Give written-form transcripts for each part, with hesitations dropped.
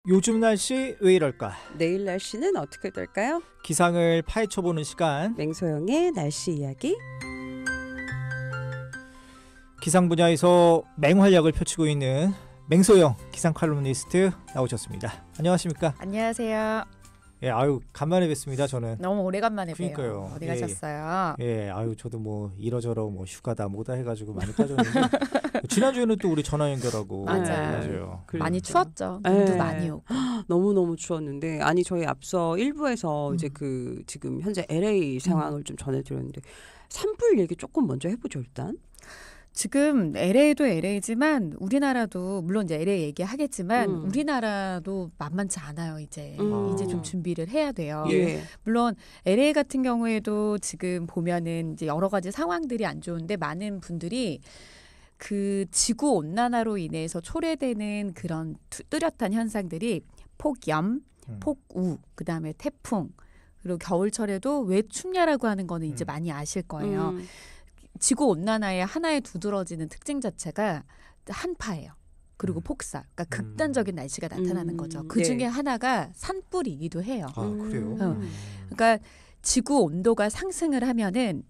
요즘 날씨 왜 이럴까? 내일 날씨는 어떻게 될까요? 기상을 파헤쳐보는 시간. 맹소영의 날씨 이야기. 기상 분야에서 맹활약을 펼치고 있는 맹소영 기상 칼럼니스트 나오셨습니다. 안녕하십니까? 안녕하세요. 예, 아유 간만에 뵙습니다. 저는. 너무 오래간만에 그러니까요. 봬요. 어디 예, 가셨어요? 예, 아유 저도 뭐 이러저러 뭐 휴가다 뭐다 해가지고 많이 빠졌는데 지난주에는 또 우리 전화 연결하고 맞아요. 그러니까. 많이 추웠죠. 눈도 네. 많이 오고. 너무너무 추웠는데 아니 저희 앞서 1부에서 이제 그 지금 현재 LA 상황을 좀 전해드렸는데 산불 얘기 조금 먼저 해보죠 일단. 지금 LA도 LA지만 우리나라도 물론 이제 LA 얘기하겠지만 우리나라도 만만치 않아요. 이제 좀 준비를 해야 돼요. 예. 물론 LA 같은 경우에도 지금 보면은 이제 여러 가지 상황들이 안 좋은데 많은 분들이 그 지구 온난화로 인해서 초래되는 그런 뚜렷한 현상들이 폭염, 폭우, 그다음에 태풍, 그리고 겨울철에도 왜 춥냐라고 하는 거는 이제 많이 아실 거예요. 지구 온난화의 하나의 두드러지는 특징 자체가 한파예요. 그리고 폭설, 그러니까 극단적인 날씨가 나타나는 거죠. 그 중에 네. 하나가 산불이기도 해요. 아 그래요? 그러니까 지구 온도가 상승을 하면은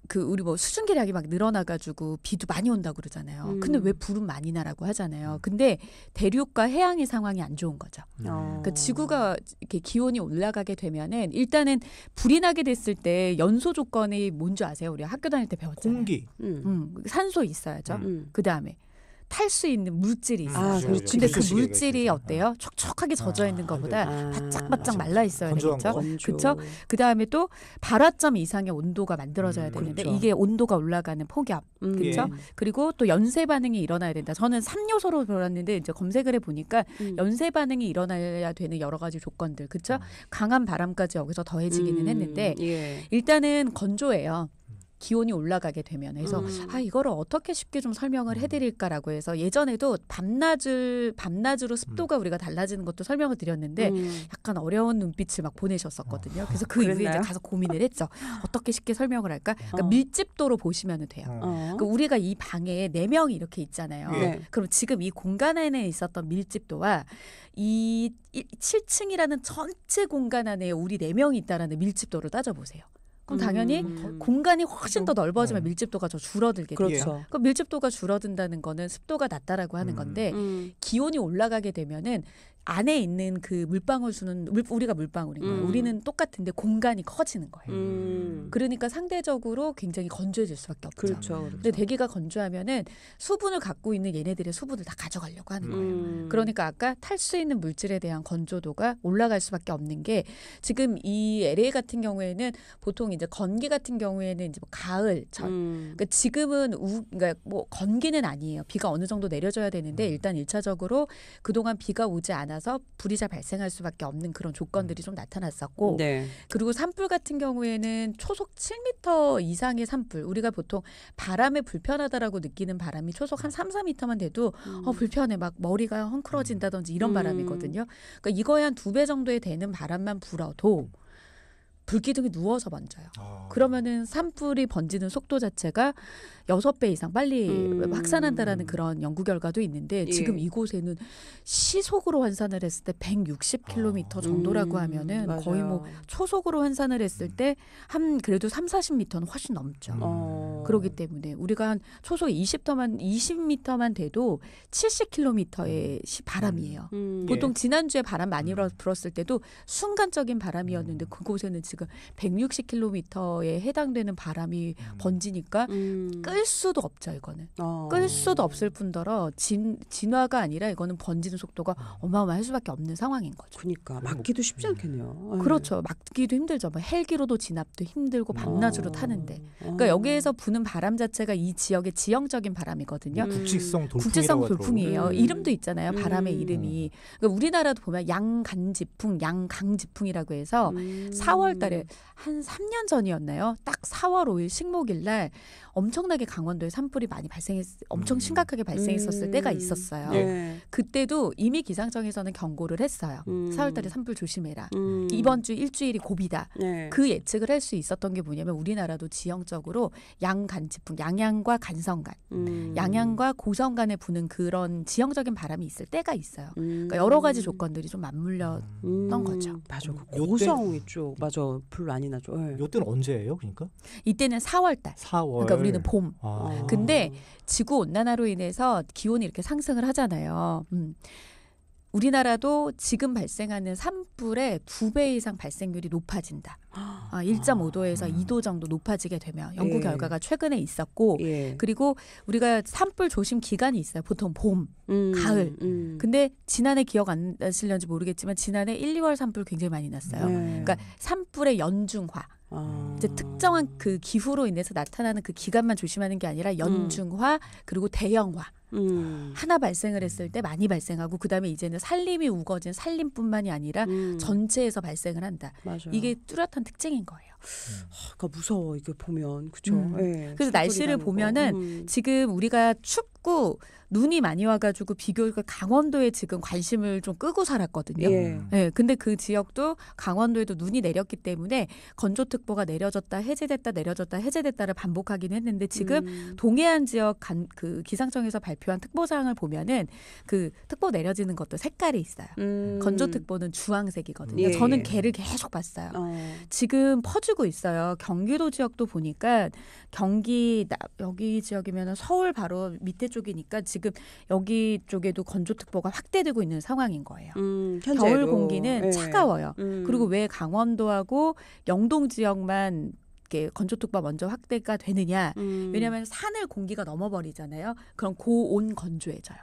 그 우리 뭐 수증기량이 막 늘어나가지고 비도 많이 온다고 그러잖아요. 근데 왜 불은 많이 나라고 하잖아요. 근데 대륙과 해양의 상황이 안 좋은 거죠. 그러니까 지구가 이렇게 기온이 올라가게 되면은 일단은 불이 나게 됐을 때 연소 조건이 뭔지 아세요? 우리 학교 다닐 때 배웠잖아요. 공기. 산소 있어야죠. 그 다음에 탈 수 있는 물질이 있어요. 아, 그렇지. 근데 그 그렇지. 물질이 어때요? 촉촉하게 젖어 있는 것보다 바짝바짝 말라 있어야 건조한 되겠죠. 거. 그렇죠? 그 다음에 또 발화점 이상의 온도가 만들어져야 되는데 그렇죠. 이게 온도가 올라가는 폭염, 그렇죠? 예. 그리고 또 연쇄 반응이 일어나야 된다. 저는 3요소로 배웠는데 이제 검색을 해보니까 연쇄 반응이 일어나야 되는 여러 가지 조건들, 그렇죠? 강한 바람까지 여기서 더해지기는 했는데 예. 일단은 건조해요. 기온이 올라가게 되면. 그래서 이거를 어떻게 쉽게 좀 설명을 해드릴까라고 해서 예전에도 밤낮으로 습도가 우리가 달라지는 것도 설명을 드렸는데 약간 어려운 눈빛을 막 보내셨었거든요. 그래서 그 이후에 그랬나요? 이제 가서 고민을 했죠. 어떻게 쉽게 설명을 할까? 그러니까 밀집도로 보시면 돼요. 그러니까 우리가 이 방에 4명이 이렇게 있잖아요. 네. 그럼 지금 이 공간 안에 있었던 밀집도와 이 7층이라는 전체 공간 안에 우리 4명이 있다라는 밀집도를 따져보세요. 그럼 당연히 공간이 훨씬 더 넓어지면 밀집도가 더 줄어들게 돼요. 그렇죠. 그럼 밀집도가 줄어든다는 거는 습도가 낮다라고 하는 건데 기온이 올라가게 되면은 안에 있는 그 물방울 수는 우리가 물방울인 거예요. 우리는 똑같은데 공간이 커지는 거예요. 그러니까 상대적으로 굉장히 건조해질 수밖에 없죠. 그렇죠. 근데 대기가 건조하면은 수분을 갖고 있는 얘네들의 수분을 다 가져가려고 하는 거예요. 그러니까 아까 탈 수 있는 물질에 대한 건조도가 올라갈 수밖에 없는 게 지금 이 LA 같은 경우에는 보통 이제 건기 같은 경우에는 이제 뭐 가을, 절. 그러니까 지금은 그러니까 뭐 건기는 아니에요. 비가 어느 정도 내려줘야 되는데 일단 1차적으로 그동안 비가 오지 않아서 불이 잘 발생할 수밖에 없는 그런 조건들이 좀 나타났었고 네. 그리고 산불 같은 경우에는 초속 7m 이상의 산불 우리가 보통 바람에 불편하다라고 느끼는 바람이 초속 한 3, 4m만 돼도 불편해 막 머리가 헝클어진다든지 이런 바람이거든요. 그러니까 이거에 한 2배 정도에 되는 바람만 불어도 불기둥이 누워서 번져요. 그러면은 산불이 번지는 속도 자체가 6배 이상 빨리 확산한다라는 그런 연구 결과도 있는데 지금 이곳에는 시속으로 환산을 했을 때 160km 정도라고 하면은 맞아요. 거의 뭐 초속으로 환산을 했을 때 한 그래도 3, 40m는 훨씬 넘죠. 그렇기 때문에 우리가 한 초속 20m만 돼도 70km의 바람이에요. 보통 지난주에 바람 많이 불었을 때도 순간적인 바람이었는데 그곳에는 지금 160km에 해당되는 바람이 번지니까 끌 수도 없죠. 이거는. 끌 수도 없을 뿐더러 진화가 아니라 이거는 번지는 속도가 어마어마할 수밖에 없는 상황인 거죠. 그러니까 막기도 쉽지 않겠네요. 그렇죠. 막기도 힘들죠. 뭐 헬기로도 진압도 힘들고 밤낮으로 타는데. 그러니까 여기에서 부는 바람 자체가 이 지역의 지형적인 바람이거든요. 국지성 돌풍이에요. 이름도 있잖아요. 바람의 이름이. 그러니까 우리나라도 보면 양간지풍, 양강지풍이라고 해서 4월 달에 한 3년 전이었나요? 딱 4월 5일 식목일 날 엄청나게 강원도에 산불이 많이 엄청 심각하게 발생했었을 때가 있었어요. 네. 그때도 이미 기상청에서는 경고를 했어요. 4월달에 산불 조심해라. 이번 주 일주일이 고비다. 네. 그 예측을 할 수 있었던 게 뭐냐면 우리나라도 지형적으로 간지풍, 양양과 간성간, 양양과 고성간에 부는 그런 지형적인 바람이 있을 때가 있어요. 그러니까 여러 가지 조건들이 좀 맞물렸던 거죠. 맞아. 그 요때- 고성 있죠. 맞아. 불 많이 나죠. 네. 요때는 언제예요? 그러니까 이때는 4월달. 4월. 그러니까 우리는 봄. 아. 근데 지구 온난화로 인해서 기온이 이렇게 상승을 하잖아요. 우리나라도 지금 발생하는 산불의 2배 이상 발생률이 높아진다. 1.5도에서 2도 정도 높아지게 되면 연구 예. 결과가 최근에 있었고 예. 그리고 우리가 산불 조심 기간이 있어요. 보통 봄, 가을. 음. 근데 지난해 기억 안 나시려는지 모르겠지만 지난해 1, 2월 산불 굉장히 많이 났어요. 네. 그러니까 산불의 연중화. 이제 특정한 그 기후로 인해서 나타나는 그 기간만 조심하는 게 아니라 연중화 그리고 대형화. 하나 발생을 했을 때 많이 발생하고 그다음에 이제는 산림이 우거진 산림뿐만이 아니라 전체에서 발생을 한다. 맞아요. 이게 뚜렷한 특징인 거예요. 그러니까 무서워 이게 보면 그죠. 예. 그래서 날씨를 산불이라는 거. 보면은 지금 우리가 춥고 눈이 많이 와가지고 비교가 강원도에 지금 관심을 좀 끄고 살았거든요. 예. 네, 근데 그 지역도 강원도에도 눈이 내렸기 때문에 건조특보가 내려졌다 해제됐다 내려졌다 해제됐다를 반복하긴 했는데 지금 동해안 지역 그 기상청에서 발표한 특보사항을 보면은 그 특보 내려지는 것도 색깔이 있어요. 건조특보는 주황색이거든요. 예. 저는 걔를 계속 봤어요. 지금 퍼지고 있어요. 경기도 지역도 보니까 여기 지역이면 서울 바로 밑에 쪽이니까 지금 여기 쪽에도 건조특보가 확대되고 있는 상황인 거예요. 현재도. 겨울 공기는 예. 차가워요. 그리고 왜 강원도하고 영동 지역만 이렇게 건조특보 먼저 확대가 되느냐? 왜냐하면 산을 공기가 넘어버리잖아요. 그럼 고온 건조해져요.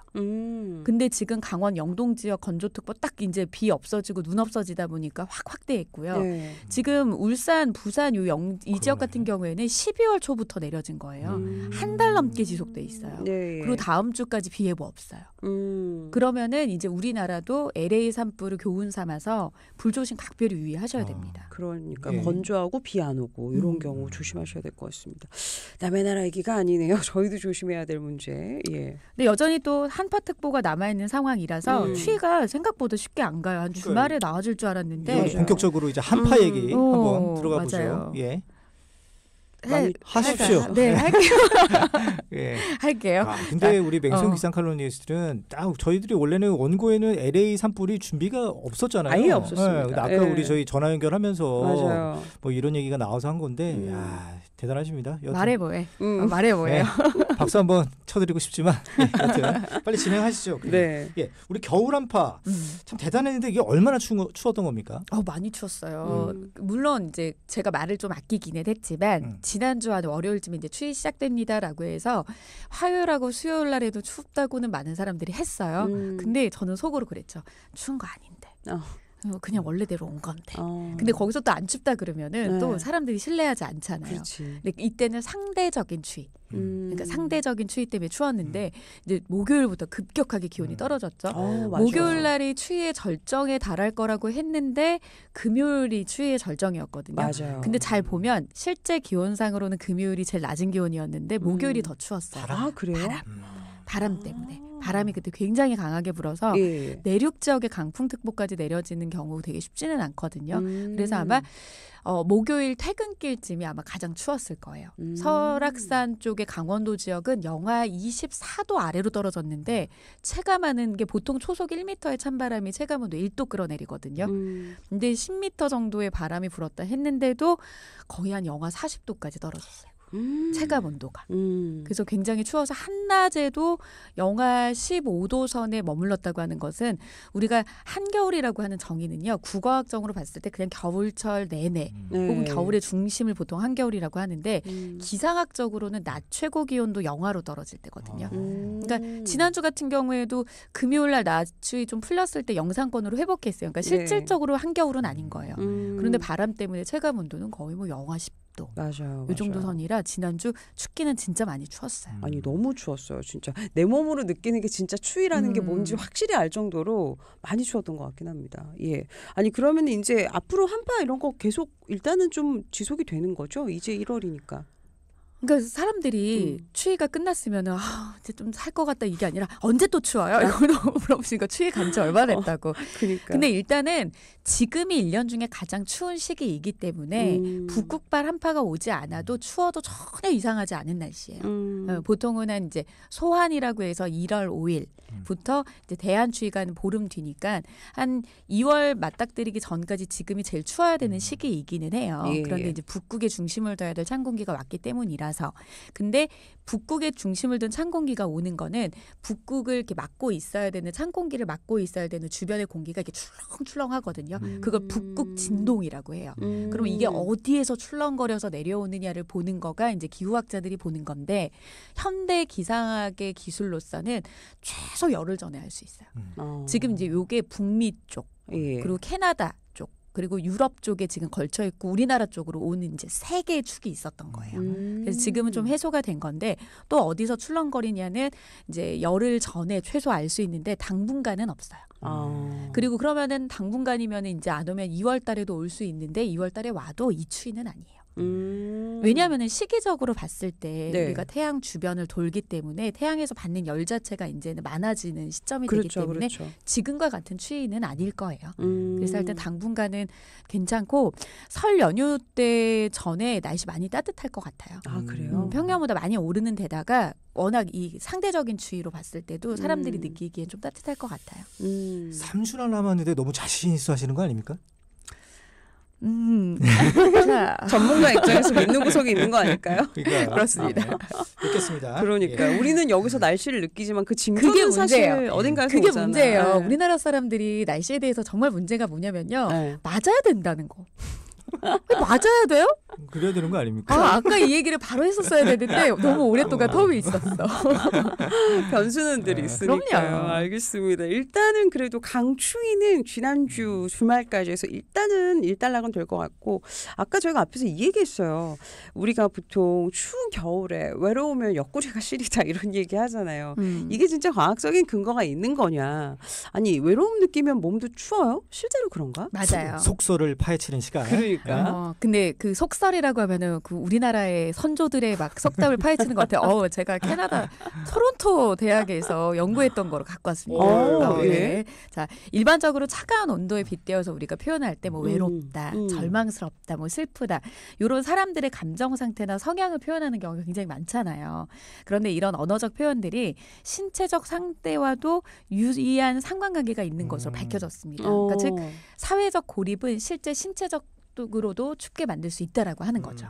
근데 지금 강원 영동 지역 건조특보 딱 이제 비 없어지고 눈 없어지다 보니까 확 확대했고요. 네. 지금 울산, 부산 이 지역 그러네. 같은 경우에는 12월 초부터 내려진 거예요. 한 달 넘게 지속돼 있어요. 네. 그리고 다음 주까지 비 예보 없어요. 그러면은 이제 우리나라도 LA 산불을 교훈 삼아서 불조심 각별히 유의하셔야 됩니다. 그러니까 예. 건조하고 비 안 오고 이런 경우 조심하셔야 될 것 같습니다. 남의 나라 얘기가 아니네요. 저희도 조심해야 될 문제. 예. 근데 여전히 또 한파특보가 남아있는 상황이라서 추위가 생각보다 쉽게 안 가요. 한 주말에 나아질 줄 알았는데 맞아요. 본격적으로 이제 한파 얘기 한번 들어가 보죠. 맞아요. 예. 많이 하십시오. 네, 할게요. 예. 할게요. 아, 근데 우리 맹성 어. 기상 칼럼니스트들은 딱 저희들이 원래는 원고에는 LA 산불이 준비가 없었잖아요. 아예 없었습니다. 예, 근데 아까 예. 우리 저희 전화 연결하면서 맞아요. 뭐 이런 얘기가 나와서 한 건데, 야 대단하십니다. 여튼, 말해 뭐해. 말해 뭐해. 예, 박수 한번 쳐드리고 싶지만 여튼 빨리 진행하시죠. 네. 예, 우리 겨울 한파 참 대단했는데 이게 얼마나 추웠던 겁니까? 많이 추웠어요. 물론 이제 제가 말을 좀 아끼기는 했지만 지난주 한 월요일쯤에 이제 추위 시작됩니다라고 해서 화요일하고 수요일 날에도 춥다고는 많은 사람들이 했어요. 근데 저는 속으로 그랬죠. 추운 거 아닌데. 그냥 원래대로 온 건데. 근데 거기서 또 안 춥다 그러면은 네. 또 사람들이 신뢰하지 않잖아요. 그렇지. 근데 이때는 상대적인 추위. 그러니까 상대적인 추위 때문에 추웠는데 이제 목요일부터 급격하게 기온이 떨어졌죠. 맞아요. 목요일 날이 추위의 절정에 달할 거라고 했는데 금요일이 추위의 절정이었거든요. 맞아요. 근데 잘 보면 실제 기온상으로는 금요일이 제일 낮은 기온이었는데 목요일이 더 추웠어요. 아, 그래요? 바람 때문에. 바람이 그때 굉장히 강하게 불어서 예. 내륙 지역에 강풍특보까지 내려지는 경우 되게 쉽지는 않거든요. 그래서 아마 목요일 퇴근길쯤이 아마 가장 추웠을 거예요. 설악산 쪽의 강원도 지역은 영하 24도 아래로 떨어졌는데 체감하는 게 보통 초속 1m의 찬바람이 체감온도 1도 끌어내리거든요. 근데 10m 정도의 바람이 불었다 했는데도 거의 한 영하 40도까지 떨어졌어요. 체감 온도가. 그래서 굉장히 추워서 한낮에도 영하 15도 선에 머물렀다고 하는 것은 우리가 한겨울이라고 하는 정의는요. 국어학적으로 봤을 때 그냥 겨울철 내내 혹은 겨울의 중심을 보통 한겨울이라고 하는데 기상학적으로는 낮 최고 기온도 영하로 떨어질 때거든요. 그러니까 지난주 같은 경우에도 금요일 날 낮 추위 좀 풀렸을 때 영상권으로 회복했어요. 그러니까 실질적으로 한겨울은 아닌 거예요. 그런데 바람 때문에 체감 온도는 거의 뭐 영하 10도. 맞아요. 이 정도 선이라 지난주 춥기는 진짜 많이 추웠어요. 아니 너무 추웠어요. 진짜 내 몸으로 느끼는 게 진짜 추위라는 게 뭔지 확실히 알 정도로 많이 추웠던 것 같긴 합니다. 예. 아니 그러면 이제 앞으로 한파 이런 거 계속 일단은 좀 지속이 되는 거죠? 이제 1월이니까. 그러니까 사람들이 추위가 끝났으면 이제 좀 살 것 같다 이게 아니라 언제 또 추워요? 이거 너무 물어보시니까 추위 간 지 얼마나 됐다고. 그러니까. 근데 일단은 지금이 1년 중에 가장 추운 시기이기 때문에 북극발 한파가 오지 않아도 추워도 전혀 이상하지 않은 날씨예요. 보통은 한 이제 소환이라고 해서 1월 5일부터 이제 대한추위가는 보름 뒤니까 한 2월 맞닥뜨리기 전까지 지금이 제일 추워야 되는 시기이기는 해요. 예, 그런데 예. 이제 북극에 중심을 둬야 될 찬 공기가 왔기 때문이라서. 근데 북극에 중심을 둔 찬 공기가 오는 거는 북극을 이렇게 막고 있어야 되는 찬 공기를 막고 있어야 되는 주변의 공기가 이렇게 출렁출렁하거든요. 그걸 북극 진동이라고 해요. 그럼 이게 어디에서 출렁거려서 내려오느냐를 보는 거가 이제 기후학자들이 보는 건데 현대 기상학의 기술로서는 최소 열흘 전에 할 수 있어요. 지금 이제 요게 북미 쪽 예. 그리고 캐나다 쪽 그리고 유럽 쪽에 지금 걸쳐 있고 우리나라 쪽으로 오는 이제 3개의 축이 있었던 거예요. 그래서 지금은 좀 해소가 된 건데 또 어디서 출렁거리냐는 이제 열흘 전에 최소 알 수 있는데 당분간은 없어요. 그리고 그러면은 당분간이면 이제 안 오면 2월 달에도 올 수 있는데 2월 달에 와도 이 추위는 아니에요. 왜냐하면 시기적으로 봤을 때 네. 우리가 태양 주변을 돌기 때문에 태양에서 받는 열 자체가 이제는 많아지는 시점이 되기 그렇죠, 때문에 그렇죠. 지금과 같은 추위는 아닐 거예요. 그래서 일단 당분간은 괜찮고 설 연휴 때 전에 날씨 많이 따뜻할 것 같아요. 아 그래요? 평년보다 많이 오르는 데다가 워낙 이 상대적인 추위로 봤을 때도 사람들이 느끼기엔 좀 따뜻할 것 같아요. 3주나 남았는데 너무 자신 있어 하시는 거 아닙니까? 자, 전문가 입장에서 믿는 구석이 있는 거 아닐까요? 그러니까, 그렇습니다. 듣겠습니다. 그러니까 예. 우리는 여기서 날씨를 느끼지만 그 그게 징조는 사실 문제예요. 어딘가에서 그게 오잖아. 문제예요. 네. 우리나라 사람들이 날씨에 대해서 정말 문제가 뭐냐면요. 네. 맞아야 된다는 거. 맞아야 돼요? 그래야 되는 거 아닙니까? 아까 이 얘기를 바로 했었어야 되는데 너무 오랫동안 텀이 있었어. 변수는들이 네. 있으니까요. 그럼요. 알겠습니다. 일단은 그래도 강추위는 지난주 주말까지 해서 일단은 일단락은 될 것 같고 아까 저희가 앞에서 이 얘기했어요. 우리가 보통 추운 겨울에 외로우면 옆구리가 시리다 이런 얘기 하잖아요. 이게 진짜 과학적인 근거가 있는 거냐. 아니 외로움 느끼면 몸도 추워요? 실제로 그런가? 맞아요. 속설을 파헤치는 시간. 그러니까. 근데 그 속설이라고 하면은 그 우리나라의 선조들의 막 석담을 파헤치는 것 같아요. 제가 캐나다 토론토 대학에서 연구했던 거로 갖고 왔습니다. 오, 네. 예. 자, 일반적으로 차가운 온도에 빗대어서 우리가 표현할 때 뭐 외롭다, 절망스럽다, 뭐 슬프다 이런 사람들의 감정 상태나 성향을 표현하는 경우가 굉장히 많잖아요. 그런데 이런 언어적 표현들이 신체적 상태와도 유의한 상관관계가 있는 것으로 밝혀졌습니다. 그러니까 즉 사회적 고립은 실제 신체적 으로도 춥게 만들 수 있다라고 하는 거죠.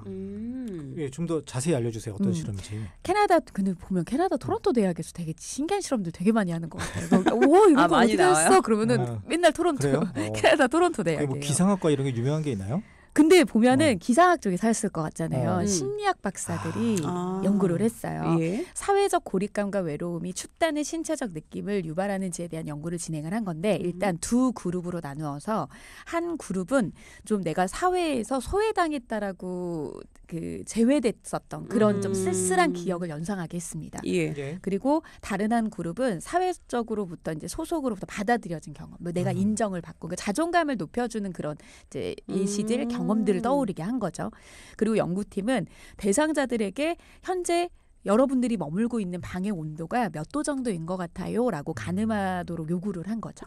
예, 좀 더 자세히 알려주세요. 어떤 실험인지. 캐나다 근데 보면 캐나다 토론토 대학에서 되게 신기한 실험들 되게 많이 하는 것 같아요. 오 이런 거 많이 어떻게 나와요? 했어? 그러면은 아, 맨날 토론토 그래요? 캐나다 토론토 그게 대학이에요. 뭐 기상학과 이런 게 유명한 게 있나요? 근데 보면은 기상학 쪽에서 했을 것 같잖아요. 음. 심리학 박사들이 아. 연구를 했어요. 예. 사회적 고립감과 외로움이 춥다는 신체적 느낌을 유발하는지에 대한 연구를 진행을 한 건데 일단 두 그룹으로 나누어서 한 그룹은 좀 내가 사회에서 소외당했다라고 그 제외됐었던 그런 좀 쓸쓸한 기억을 연상하게 했습니다. 예. 예. 그리고 다른 한 그룹은 사회적으로부터 이제 소속으로부터 받아들여진 경험, 뭐 내가 인정을 받고 그 자존감을 높여주는 그런 이제 예시들, 경험들을 떠오르게 한 거죠. 그리고 연구팀은 대상자들에게 현재 여러분들이 머물고 있는 방의 온도가 몇 도 정도인 것 같아요라고 가늠하도록 요구를 한 거죠.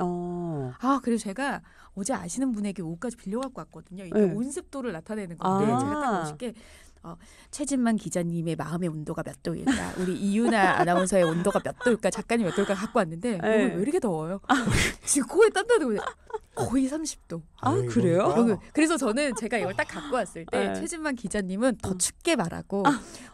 그래서 제가 어제 아시는 분에게 옷까지 빌려갖고 왔거든요. 이게 네. 온습도를 나타내는 건데 아. 제가 딱 멋있게 최진만 기자님의 마음의 온도가 몇 도일까? 우리 이유나 아나운서의 온도가 몇 도일까? 작가님 몇 도일까? 갖고 왔는데 네. 왜 이렇게 더워요? 지금 코에 땀 나는 거예요. 거의 30도. 아, 아유, 그래요? 이거니까. 그래서 저는 제가 이걸 딱 갖고 왔을 때 네. 최진만 기자님은 더 춥게 말하고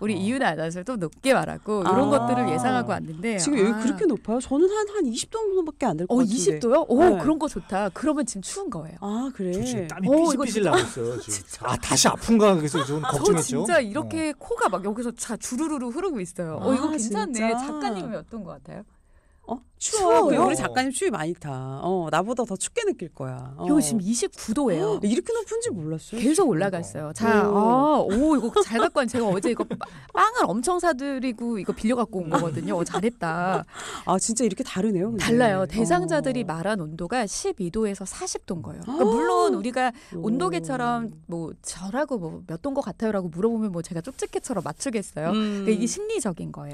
우리 이유나 아나운서도 높게 말하고 이런 아. 것들을 예상하고 왔는데 지금 여기 그렇게 높아요? 저는 한 20도 정도밖에 안 될 것 같은데. 20도요? 오 네. 그런 거 좋다. 그러면 지금 추운 거예요. 아 그래. 저 지금 땀이 이거 삐질삐질 나고 있어요. 지금. 아 다시 아픈가 그래서 좀 저 걱정했죠. 진짜 이렇게 코가 막 여기서 주르르르 흐르고 있어요. 이거 아, 괜찮네. 진짜? 작가님은 어떤 것 같아요? 추워. 추워요? 우리 작가님 추위 많이 타. 나보다 더 춥게 느낄 거야. 여기 지금 29도예요. 이렇게 높은지 몰랐어요. 계속 올라갔어요. 자, 이거 잘 갖고 왔 제가 어제 이거 빵을 엄청 사드리고 이거 빌려 갖고 온 거거든요. 잘했다. 진짜 이렇게 다르네요. 근데. 달라요. 대상자들이 말한 온도가 12도에서 40도인 거예요. 그러니까 물론 우리가 온도계처럼 뭐 저라고 뭐 몇 도인 것 같아요라고 물어보면 뭐 제가 쪽집게처럼 맞추겠어요. 그러니까 이게 심리적인 거예요.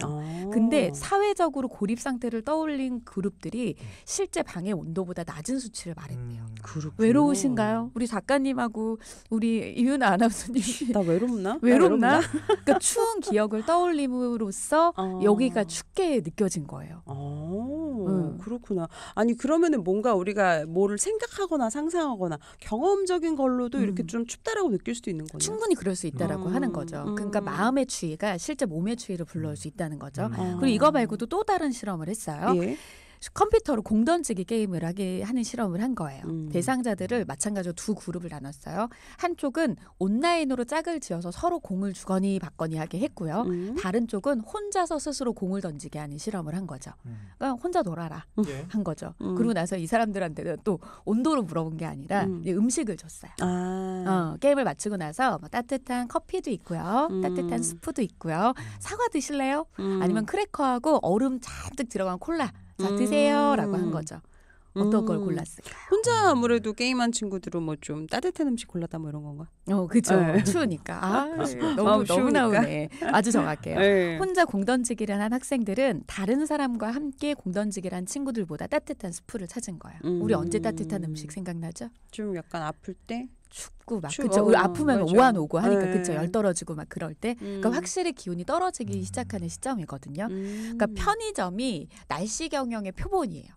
근데 사회적으로 고립 상태를 떠올린 그룹들이 실제 방의 온도보다 낮은 수치를 말했대요. 외로우신가요? 우리 작가님하고 우리 이윤아 아나운서님이 나 외롭나? 외롭나? 그러니까 추운 기억을 떠올림으로써 여기가 춥게 느껴진 거예요. 그렇구나. 아니 그러면은 뭔가 우리가 뭐를 생각하거나 상상하거나 경험적인 걸로도 이렇게 좀 춥다라고 느낄 수도 있는 거네요. 충분히 그럴 수 있다라고 하는 거죠. 그러니까 마음의 추위가 실제 몸의 추위를 불러올 수 있다는 거죠. 그리고 이거 말고도 또 다른 실험을 했어요. 예. 컴퓨터로 공 던지기 게임을 하는 실험을 한 거예요. 대상자들을 마찬가지로 두 그룹을 나눴어요. 한쪽은 온라인으로 짝을 지어서 서로 공을 주거니 받거니 하게 했고요. 다른 쪽은 혼자서 스스로 공을 던지게 하는 실험을 한 거죠. 그러니까 혼자 놀아라 한 거죠. 그리고 나서 이 사람들한테는 또 온도를 물어본 게 아니라 음식을 줬어요. 게임을 마치고 나서 뭐 따뜻한 커피도 있고요. 따뜻한 스프도 있고요. 사과 드실래요? 아니면 크래커하고 얼음 잔뜩 들어간 콜라 자 드세요라고 한 거죠. 어떤 걸 골랐을까요? 혼자 아무래도 게임한 친구들은 뭐 좀 따뜻한 음식 골랐다 뭐 이런 건가? 그렇죠. 네. 추우니까. 너무 나오네. 아주 정확해요. 네. 혼자 공 던지기를 한 학생들은 다른 사람과 함께 공 던지기를 한 친구들보다 따뜻한 스프를 찾은 거예요. 우리 언제 따뜻한 음식 생각나죠? 좀 약간 아플 때? 춥고 막 그쵸. 우리 아프면 맞아. 오한 오고 하니까 네. 그쵸. 열 떨어지고 막 그럴 때. 그러니까 확실히 기온이 떨어지기 시작하는 시점이거든요. 그러니까 편의점이 날씨 경영의 표본이에요.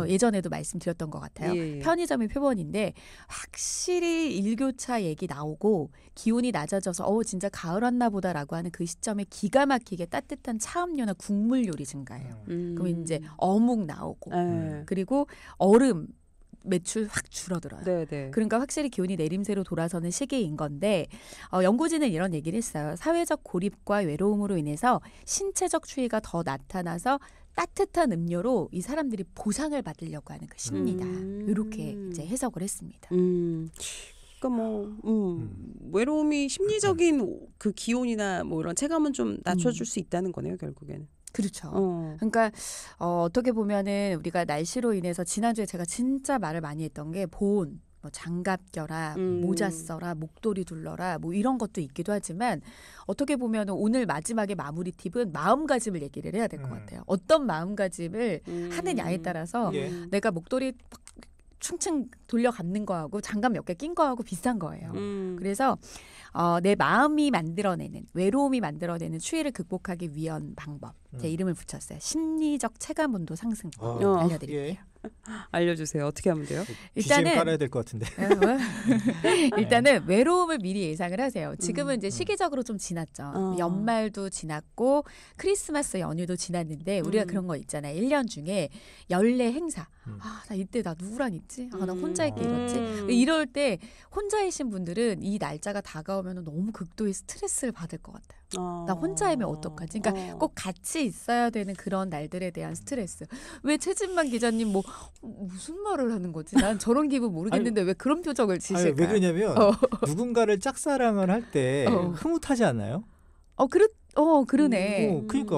예전에도 말씀드렸던 것 같아요. 예. 편의점의 표본인데 확실히 일교차 얘기 나오고 기온이 낮아져서 진짜 가을 왔나 보다라고 하는 그 시점에 기가 막히게 따뜻한 차음료나 국물 요리 증가해요. 그럼 이제 어묵 나오고 그리고 얼음 매출 확 줄어들어요. 네네. 그러니까 확실히 기온이 내림세로 돌아서는 시기인 건데 연구진은 이런 얘기를 했어요. 사회적 고립과 외로움으로 인해서 신체적 추위가 더 나타나서 따뜻한 음료로 이 사람들이 보상을 받으려고 하는 그 심리다. 이렇게 이제 해석을 했습니다. 그러니까 외로움이 심리적인 그 기온이나 뭐 이런 체감은 좀 낮춰줄 수 있다는 거네요, 결국에는. 그렇죠. 그러니까 어떻게 보면은 우리가 날씨로 인해서 지난주에 제가 진짜 말을 많이 했던 게 보온, 뭐 장갑 껴라, 모자 써라, 목도리 둘러라, 뭐 이런 것도 있기도 하지만 어떻게 보면은 오늘 마지막에 마무리 팁은 마음가짐을 얘기를 해야 될 것 같아요. 어떤 마음가짐을 하느냐에 따라서 내가 목도리 충충 돌려 감는 거하고 장갑 몇 개 낀 거하고 비슷한 거예요. 그래서 내 마음이 만들어내는 외로움이 만들어내는 추위를 극복하기 위한 방법. 제 이름을 붙였어요. 심리적 체감 온도 상승. 알려드릴게요. 알려주세요. 어떻게 하면 돼요? 일단은 깔아야 될 것 같은데. 일단은 외로움을 미리 예상을 하세요. 지금은 이제 시기적으로 좀 지났죠. 연말도 지났고 크리스마스 연휴도 지났는데 우리가 그런 거 있잖아요. 1년 중에 연례 행사. 나 이때 나 누구랑 있지? 나 혼자 있게 이렇지? 이럴 때 혼자이신 분들은 이 날짜가 다가오면 너무 극도의 스트레스를 받을 것 같아요. 나 혼자이면 어떡하지? 그러니까 꼭 같이 있어야 되는 그런 날들에 대한 스트레스. 왜 최진만 기자님 무슨 말을 하는 거지? 난 저런 기분 모르겠는데 왜 그런 표정을 지실까요? 왜 그러냐면 누군가를 짝사랑을 할 때 흐뭇하지 않나요? 그러네. 그러니까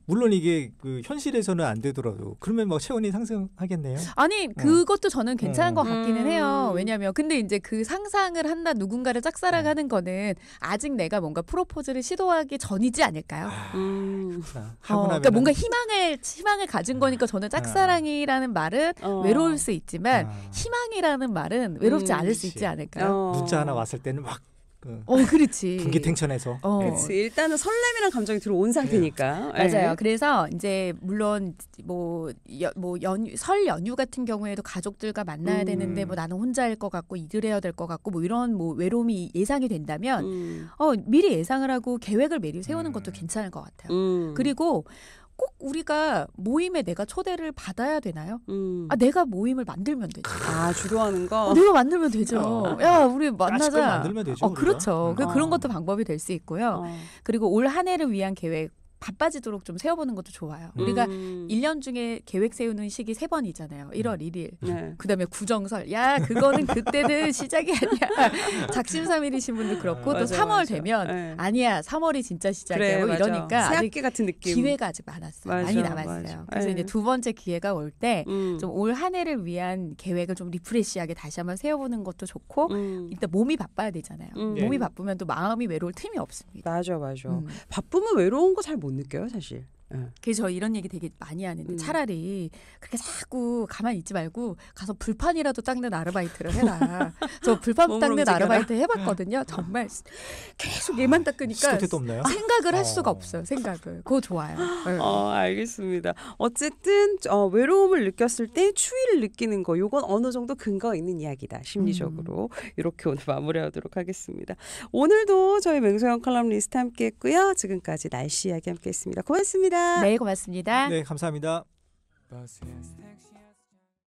물론 이게 그 현실에서는 안 되더라도 그러면 막 체온이 상승하겠네요. 아니 그것도 저는 괜찮은 것 같기는 해요. 왜냐하면 근데 이제 그 상상을 한다 누군가를 짝사랑하는 거는 아직 내가 뭔가 프로포즈를 시도하기 전이지 않을까요? 그러니까 뭔가 희망을 가진 거니까 저는 짝사랑이라는 말은 외로울 수 있지만 희망이라는 말은 외롭지 않을 수 있지 않을까요? 문자 하나 왔을 때는 막 그렇지. 분기탱천해서. 그렇지. 일단은 설렘이란 감정이 들어온 상태니까. 맞아요. 그래서 이제 물론 설 연휴 같은 경우에도 가족들과 만나야 되는데 나는 혼자일 것 같고 일을 해야 될 것 같고 이런 외로움이 예상이 된다면 미리 예상을 하고 계획을 미리 세우는 것도 괜찮을 것 같아요. 그리고 꼭 우리가 모임에 내가 초대를 받아야 되나요? 내가 모임을 만들면 되죠. 주도하는 거? 내가 만들면 되죠. 야, 우리 만나자. 만들면 되죠. 그렇죠. 그런 것도 방법이 될 수 있고요. 그리고 올 한 해를 위한 계획 바빠지도록 좀 세워보는 것도 좋아요. 우리가 1년 중에 계획 세우는 시기 3번이잖아요. 1월 1일. 네. 그다음에 구정설. 야, 그거는 그때는 시작이 아니야. 작심삼일이신 분도 그렇고 또 맞아, 3월 맞아. 되면 네. 아니야. 3월이 진짜 시작이야. 그래, 뭐 맞아. 이러니까 아직 새학기 같은 느낌. 기회가 아직 많았어요. 맞아, 많이 남았어요. 맞아. 그래서 네. 이제 두 번째 기회가 올 때 좀 음. 올 한 해를 위한 계획을 좀 리프레시하게 다시 한번 세워보는 것도 좋고 일단 몸이 바빠야 되잖아요. 네. 몸이 바쁘면 또 마음이 외로울 틈이 없습니다. 맞아. 바쁘면 외로운 거 잘 못 느껴요, 사실. 네. 그래서 저 이런 얘기 되게 많이 하는데 차라리 그렇게 자꾸 가만히 있지 말고 가서 불판이라도 닦는 아르바이트를 해라. 저 불판 몸을 닦는 움직여라. 아르바이트 해봤거든요. 정말 계속 얘만 닦으니까 스커트도 없나요? 생각을 할 수가 없어요. 생각을. 그거 좋아요. 네. 알겠습니다. 어쨌든 외로움을 느꼈을 때 추위를 느끼는 거 요건 어느 정도 근거 있는 이야기다. 심리적으로. 이렇게 오늘 마무리하도록 하겠습니다. 오늘도 저희 맹소영 칼럼니스트 함께했고요. 지금까지 날씨 이야기 함께했습니다. 고맙습니다. 네, 고맙습니다. 네, 감사합니다. Bus has taxi.